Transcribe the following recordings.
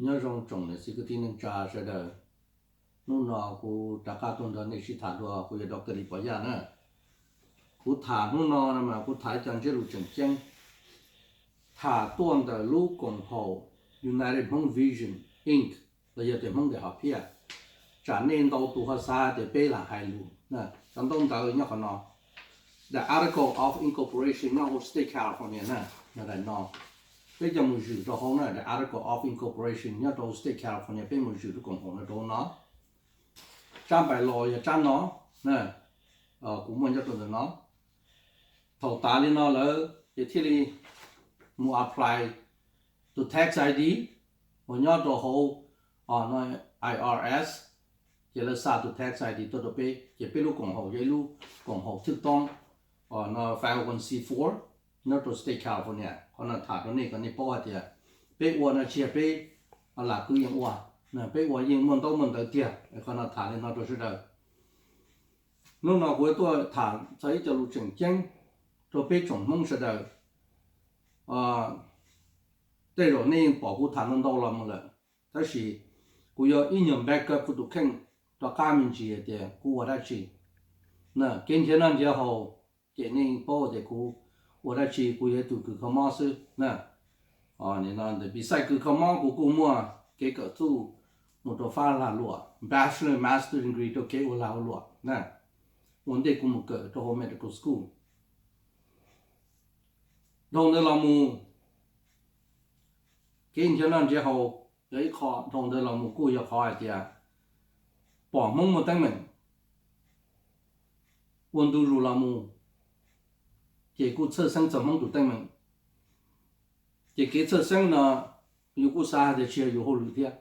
nhớ rong trồng này sẽ có tin nên trà sẽ đời lúc nào cô trả cả tuần đó này sẽ thả đùa cô đọc cái gì bây giờ nữa cô thả lúc nào mà cô thả chẳng chế lúc chẳng chẳng thả tuần đó lúc cộng hòa United Home Vision Inc. là giờ tiền mong để học phía trả nên đâu tụ họ xa để bê là hai luôn nè trong đông đó nhớ còn nó the article of incorporation nó state California nè là đại nó bây giờ một dự đó hôm nay the article of incorporation nhớ đâu state California bây một dự đó cộng hòa nó trang bài lò và trang nó nè cũng muốn cho tụi nó thầu tá lên nó là cái thiết đi mua apply to tax ID và nhớ đồ hồ nó IRS chỉ là sao to tax ID tôi được biết chỉ biết lúc cộng hòa giấy lúc cộng hòa thực tông nó 501c4 nhớ đồ state California còn nó thả cái này bao hạt tiền biết uốn nó chia biết là cứ yên uốn nè bây giờ yên muốn đầu tiền còn nó thả lên nó rồi đó lúc nào cuối tôi thả thấy cho lúc chỉnh chỉnh rồi bây trồng mông sẽ được đây rồi nên bảo护thả lên đâu làm rồi但是我要一年backup都看到家面去的我来去那今天那就好给你包的我来去我也都给他妈是那你那的比赛给他妈我么给个做một đồ pha là lụa bachelor master degree tôi kêu là lụa nè ổn định cũng một cỡ cho hôm medical school đồng thời là mu cái như thế nào hậu đấy khó đồng thời là mu cô khó ai thì bỏ mông một tay mình ổn đủ là mu chỉ cô sơ sinh chấm mông đủ tay mình chỉ cái sơ sinh là yêu cô xa thì chia yêu hồ lụt thiệt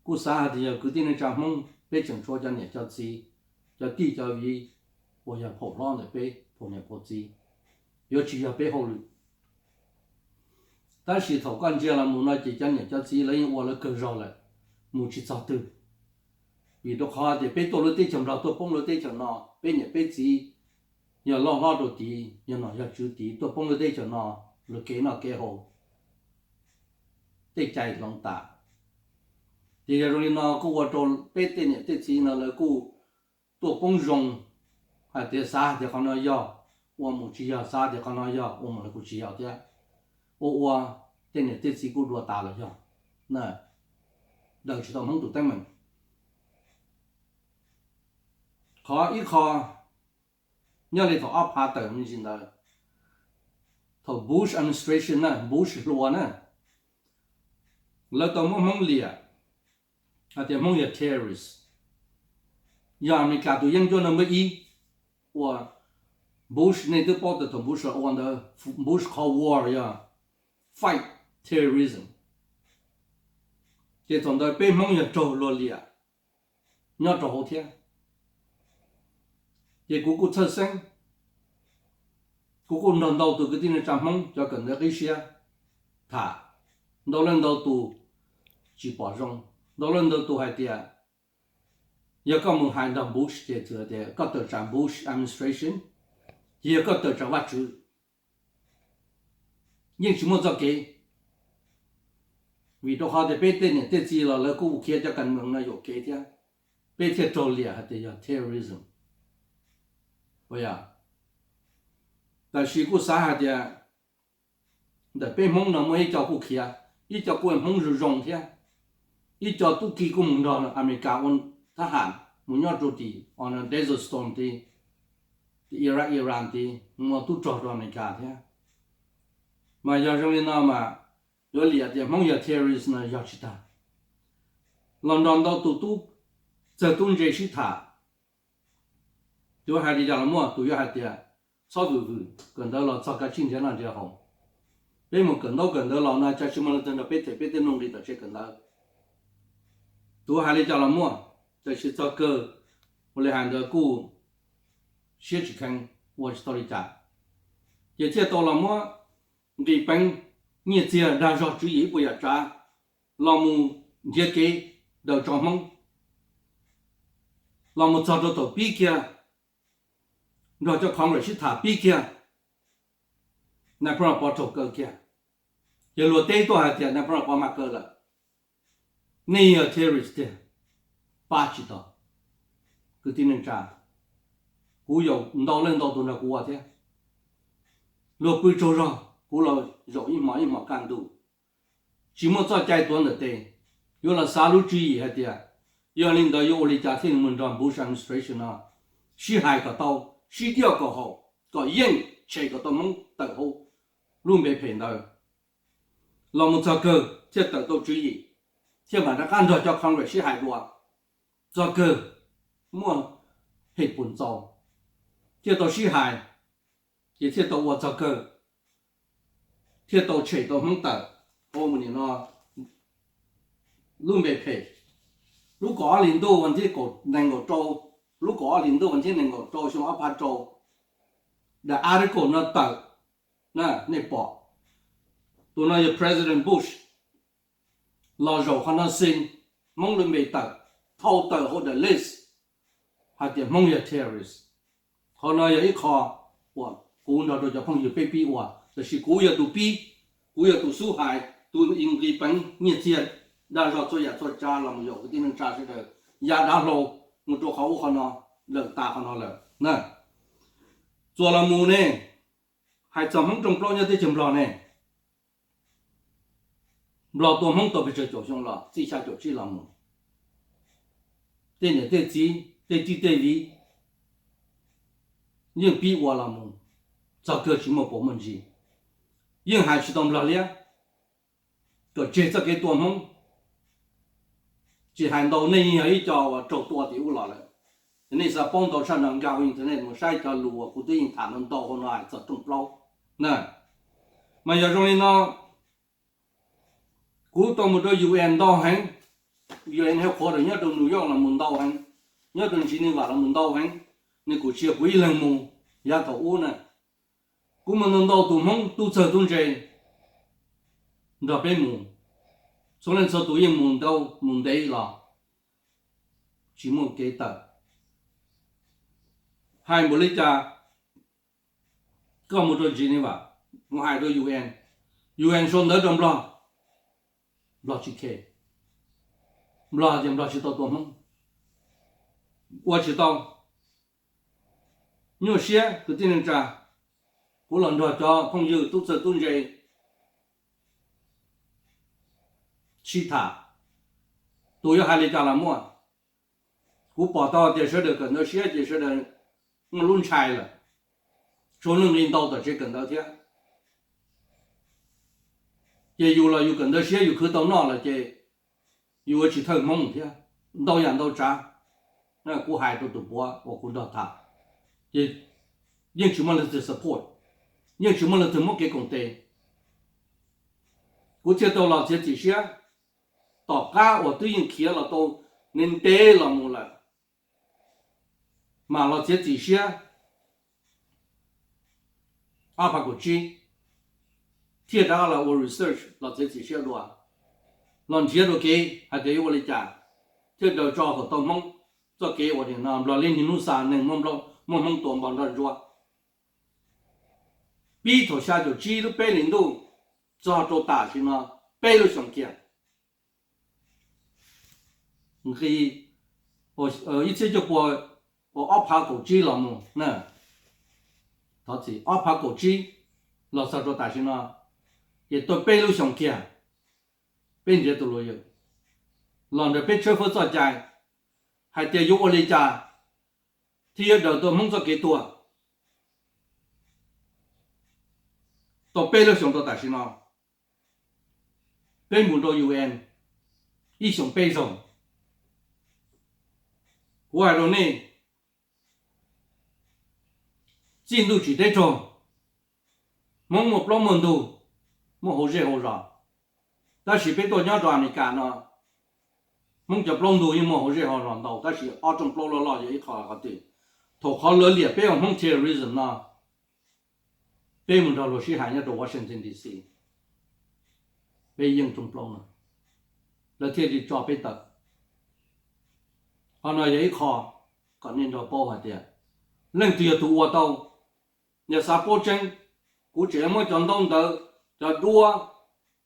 cô xã thì cứ tin là trang mong bây giờ cho nhà cho gì cho đi cho gì我要跑浪的背跑年跑机尤其要背后的但是头关键了木那几家nhà cho gì lấy我了更绕了木去找的vì đó khó thì背tôi lấy chồng tôi bông lấy chồng nó背nhà背gì nhà lo đồ tí nhà nó nhà chú tí tôi bông lấy chồng nó rồi kế hồ để chạy lòng tạ thì rồi nó cô vào trong bê tên này tên gì nó là cô tổ bông rong hay để xa thì con nó yêu 我们只要啥的看到要我们那个只要的我tên này tên gì cô đùa ta là cho nè đừng chỉ tao mong tụi tay mình khó nhớ lại thọ áp hạ tầng như thế nào thọ Bush administration nè Bush luôn nè là tao mong liệt thì mong liệt terrorist giờ mình cả tụi dân cho nó mới ý và Bush này tôi bảo tụi Bush là on the Bush call war ya fight terrorism thì trong đó bên mong liệt trâu luôn liệt nhớ trâu hậu thiên thì cô thật sinh cô lần đầu từ cái tin này chăm mong cho cần cái gì thả đâu lần đầu tụ chỉ bỏ rong đâu lần đầu tụ hay tiền giờ có một hành động Bush để thừa để có từ trang Bush administration giờ có từ trang vật chủ nhưng chúng ta cái vì đó họ để biết tên này tên gì là cô kia cho cần mình là有cái thế biết thế trâu liệt hay là terrorism vậy à但是cô xã hay là để bên mong nó mới cho cô kia ít cho cô em mong rồi rong thế ít cho tu kỳ của mình đó là America onทหารมุ่งยอดโจตี on a desert storm ที่อิรักอิหร่านที่มัวตุจอดอเมริกาที่มาอย่างเรื่องนั้นมาโดยเลียที่มั่งอย่า terrorist นะอยากชิตาลอนดอน到ตุจะตุ้งเจชิตาตัวหายดีจังมั่วตัวหายดีชอบดูกัน到了早个今天那就好被我กัน到了那จะชิมัน真的被弄里的这กัน到ตัวหายดีจังมั่ว这是这个我来喊的故写去看我是到底咋也接到了么日本你这让上注意不要抓老母也给到张梦老母找到比kia rồi cho con rồi thả bi kia nãy giờ bỏ chỗ cơ kia giờ lúa tây tôi hạt tiền nãy giờ bỏ mặt cơ là này ở terrorist thế ba chỉ đó cứ tin nên trả cú yêu đau lên đau tụi nó cú thế lúc bây giờ rồi cú là rồi im mà càng đủ chỉ muốn cho trái tuần được thế yêu là xã hội主義係啲啊，要領導要我哋家庭們當 Bush administration 啊，死害個刀，死掉個好，個人切個刀蒙得好，luôn bị phèn đầu，lòng một giờ cơ，即得到主義，即係話他按照叫抗瑞死害過，giờ cơ，麼係本造，即到死害，亦即到我giờ cơ，即到切到蒙得，我們呢？luôn bị phê lúc có liên đô vấn đề có năng của châu lúc có liên đô vấn đề năng của châu xong áp phạt châu đã article nó tự nè này bỏ tụi nó là President Bush lo dầu khăn nó xin mong luôn bị tự thâu tự họ the list hay là mong là terrorist họ nói là ít khó của cú nó rồi cho không nhiều baby của là chỉ cú là tụ pi cú là tụ số hại tụ in đi bắn nhiệt tiền đã rồi tôi giờ tôi trả làm nhiều cái tin trả sẽ được giờ đã lâu một chỗ khẩu họ nó lần ta họ nó lần nè做了木呢还怎么种不了的种不了呢不了多梦都被这叫凶了这下就知了木对呢对鸡对地对里硬逼我了木这个什么不问题硬还是当不了了就接着给多梦chỉ hành động này ấy cho trâu tua tiểu là lại, nên là bông đầu sang nông giao internet một sai cho lúa của tôi thả nông tàu hôm nay cho trồng lâu, nè, mà giờ trong này nó, cú tàu một đôi UN đo hành, UN theo khó được nhớ trong New York là muốn đo hành, nhớ trong Geneva là muốn đo hành, nên cú chia quý lần mù, giá thầu u nè, cú mà nông đo tụi mông tụi chờ tụi chơi, rồi bên mù. Số lần sau tụi em muốn đâu muốn đấy là chỉ muốn kế tờ hai một lý cha có một đôi gì này mà một hai đôi UN số nữa trong lo chỉ kê lo thì lo chỉ tao tuần không qua chỉ tao nhiều xe cứ tin rằng cha của lần rồi cho không dư tụt sợ tụt dậy chi thả tôi hai lý cha làm mua cú bỏ tao thì sẽ được cần nó sẽ thì sẽ được nó luôn chạy là số lượng领导的这cần到天也有了有跟到些有可到那了这有去透梦天导演到啥那古海都播我看到他也因什么了的 support 因什么了怎么给工资我接到了这些tỏ ca ở tuy nhiên kia là tôi nên tế là một lần mà là chỉ xe alpha của chi thiết ra là我 research là chỉ xe luôn lần chia được cái hay để 我来讲这就照和到梦做给我的那老年人路上能梦多忙的做比头下就记录背领导做做大型了背了上去khi ít chế cho bộ áp phá cổ chi là một nè đó thì áp phá cổ chi là sao cho đại sinh nó để tôi bê lưu xong kia bên dưới tôi lôi lần đầu bên chơi phơi gió dài hay để dùng ở đây cha thì ở đầu tôi mong cho cái tôi bê lưu xong tôi đại sinh nó bên muốn đồ UN ít xong bê xong ngoài rồi này进入chỉ để cho mong một lo mong đủ một hồ dễ hồ rõ ta chỉ biết tôi nhớ rõ này cả nó mong chụp lông đủ nhưng một hồ dễ hồ rõ đầu ta chỉ ở trong lo lo vậy khó cái gì thổ khó lớn liệt bây giờ mong terrorism nó bây giờ mình đó là sĩ hành ở Washington DC bây giờ trong lo nó là thiết đi cho bây giờ họ nói vậy khó còn nên cho bao hạt tiền lên tiền tụ vào tàu nhà sản xuất chân cú trẻ mới chọn đông tờ cho đua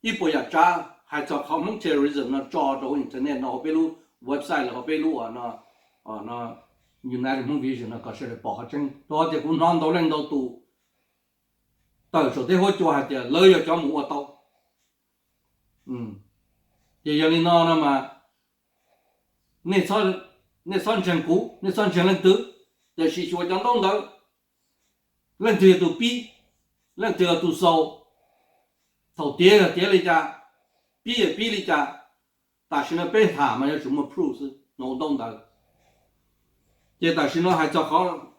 ít bây giờ trả hay cho không muốn terrorism nó cho đồ internet nó bị lu website là bị lu nó United Vision nó có sẽ được bỏ chân đó thì cũng non đâu lên đâu tụ tới số thế hỗ trợ hay thì lời cho mua tàu thì giờ nó mà nên son chân cũ nên son chân lần thứ để sĩ chúa trong đông đó lần thứ tụ pi lần thứ tụ sâu thầu tiếc lấy ra pi lấy ra但是呢被他们有什么 proof 是能动的这但是呢还找好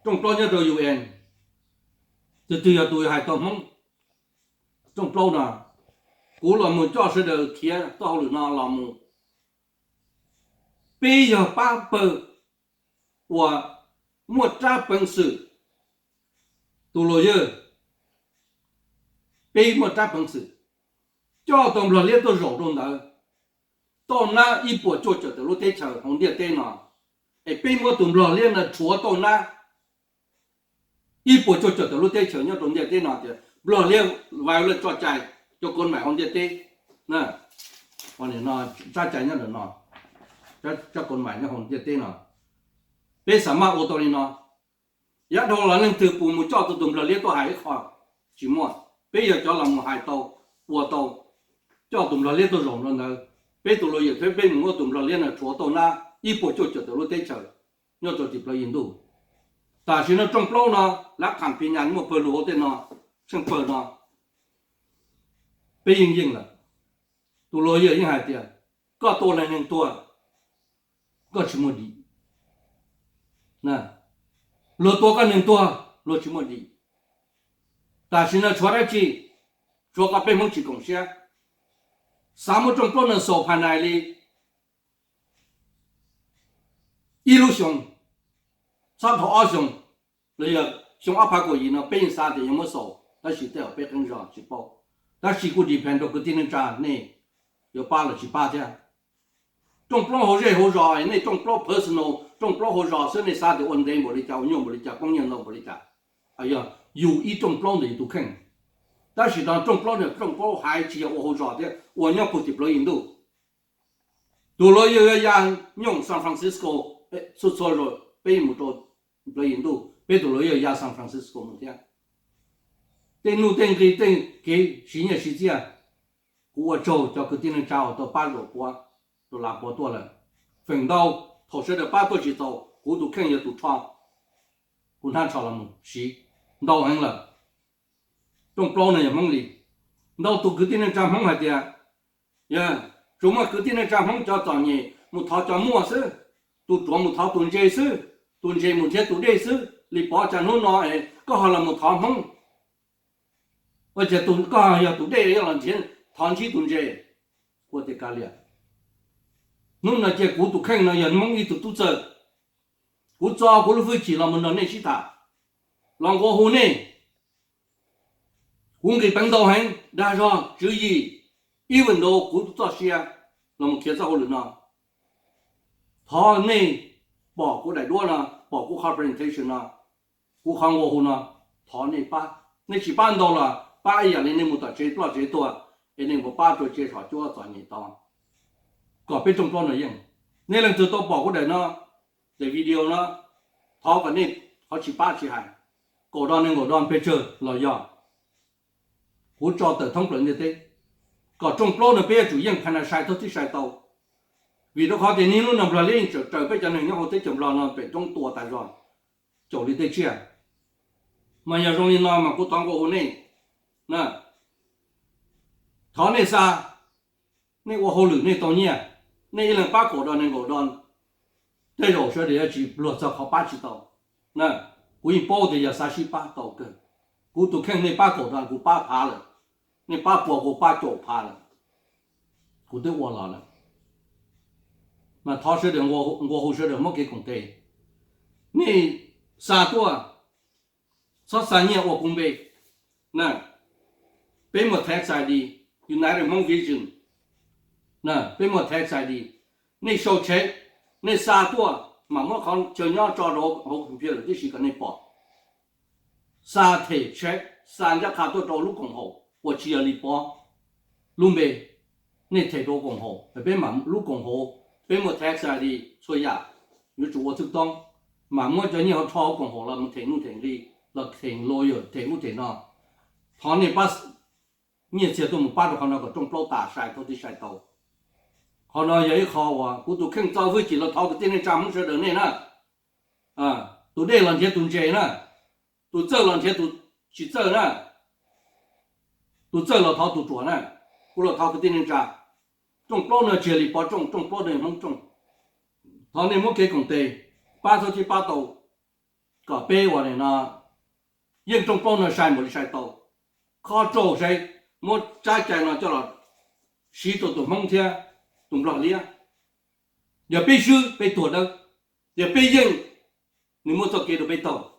中标呢都有人这对呀对还到梦中标呢古老木教师的天到了那老木被要八本我莫扎本事都了有被莫扎本事cho tôm lò liệt tôi rổ luôn đó tôm na ít bộ cho được lúc tết chờ không điện tết nào ấy bên mua tôm lò liệt là chúa tôm na ít bộ cho được lúc tết chờ nhau tôm điện tết nào thì lò liệt vào lên cho chạy cho con mẹ không điện tết nè còn này nó ra chạy nhau được nó cho con mẹ nó không điện tết nào bên sao mà ô tô này nó giá đâu là lên từ bùn một cho tôm lò liệt tôi hay khó chỉ mua bây giờ cho làm một hai tàu ô tô cho tụm lò liệt tôi rộng rồi nữa, bây tụm lò liệt thấy bây mình có tụm lò liệt là chúa tôi na, ít bộ cho từ lúc tết chờ, nhớ cho dịp là印度, tại vì nó trong lâu nó, lá khảm pin nhắn một bờ lúa thế nó, sang bờ nó, bây yên là, tụm lò liệt như hai tiền, có tôi là những tôi, có chỉ một đi, nè, lúa tôi có những tôi, lúa chỉ một đi, tại vì nó chúa đấy chỉ, chúa có bên muốn chỉ công xe sao một trong nó sổ phản này đi illusion sao thọ illusion bây giờ chúng áp phá của gì nó bên sao thì không có sổ ta chỉ theo bên trong rõ chỉ bao ta chỉ có depend cái tin trả này有八了7 8天trong pro hồ dễ hồ rõ này trong pro personal trong pro hồ rõ sẽ này sao thì ổn định một lý giáo nhung một lý giáo công nhân đâu một lý giáo ai giờ dù ý trong pro này tụ khen但是当中标呢，中标还只要我好的，我要不得了印度，到了有个人用 San Francisco， 说错了，北木多了印度，北到了有个 San Francisco 目的，登陆登给新的时间，我州叫个地能找到8多波，都拉波多了，分到头时的8多几走，我都看也都闯，共产党了么？是，闹很了。trong pro này mong gì đâu tụ cứ tin trong không phải tiền yeah chúng mà cứ tin trong không cho chọn nhỉ một tháo cho mua sư tụ chọn một tháo tuần dây một chiếc tụ dây sư li bỏ cho nó ấy có họ là một tháo không ở trên tuần có họ tụ dây là tiền tháo chi tuần dây của thế cả liền nó là chỉ cú tụ khen là nhận mong đi tụ chờ cú cho cú lúc chỉ là một lần này chỉ ta lòng có hôn này cũng cái bánh đầu hành đa ra chứ gì even though cũng cho xe là một kia sau nữa nó họ này bỏ của đại đua nó bỏ của carbonation nó của hàng ngô hồ nó họ này ba này chỉ ban đầu là ba giờ này một tờ chế tua này một ba tờ chế họ cho toàn nhị tao có bên trong con này vậy nên lần từ tôi bỏ của đại nó để video nó họ cái này họ chỉ ba chỉ hai cổ đòn bây giờ là do我找得通人的对，搞中标呢，别主任看那晒头的晒到，vì đó họ thì nín luôn nằm là lên trở bây giờ này nhau tới chậm lo nó phải trong tua tại rồi, chỗ đi tới chia, mà nhà trong này mà cũng toàn bộ này, nè, thọ này xa, này của hồ lử này to nhỉ, này là ba cổ đòn, đây rồi sẽ để chỉ luật ra họ ba chỉ tàu, nè, quý bao thì giờ 33 tàu cơ, cú tụ khen này ba cổ đòn cú ba phá rồi.你把包裹把脚趴了，不对我了了。那他说的我后说的没给公对，你3多，才3年我公背，那被我太在的，United Vision，那被我太在的，你收钱，你3多，嘛我看就要找到好股票了，这是个你报，3提钱，3家卡都找路更好。我只要你包， luôn bề nên thể đồ công hồ bên mà lúc công hồ bên một tax đi xuôi ya như chủ thực tông mà mỗi cho nhiều thọ công hồ là một thể nu thể đi là thể lawyer thể nu thể nọ thọ này bắt nhiều chuyện tôi một bắt được họ nó có trong bao tả sai thôi thì sai tàu họ nói vậy khó quá cụ tụ khen giao với chỉ là thọ cái tiền này trăm sẽ được này nè tụ đây làm thế tụ chế nè tụ chơi làm thế tụ chỉ chơi nè tụ chơi là thọ tụ chuẩn nè cụ là thọ cái tiền này trăm trong bao này chỉ là bao trong bao này không trong thọ này mỗi cái công ty ba số chỉ ba tàu cả bê vào này nè nhưng trong bao này sai một sai tàu khó trâu sai một trái trái nó cho là xí tụ mông theo tụm lọ lia giờ bây giờ bây tuổi đâu giờ bây giờ nếu muốn cho kia được bây tàu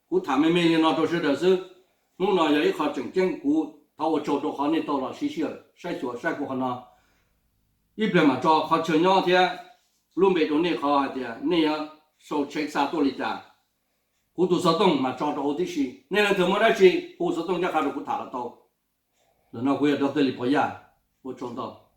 cú thảm mê mê nó cho sự đời sự lúc nào vậy họ chẳng chẳng cú tháo ở chỗ đó họ nên tàu là xí xí sai chỗ sai của họ nó ít lần mà cho họ chơi nhau thì luôn bị đồ này họ thì này sau check sao tôi đi ra cú tụ sao đông mà cho đồ thì xí nên là thường mà đã xí cú sao đông chắc là cú thả là tàu rồi nó quay được tới lịch bây giờ cú trông tàu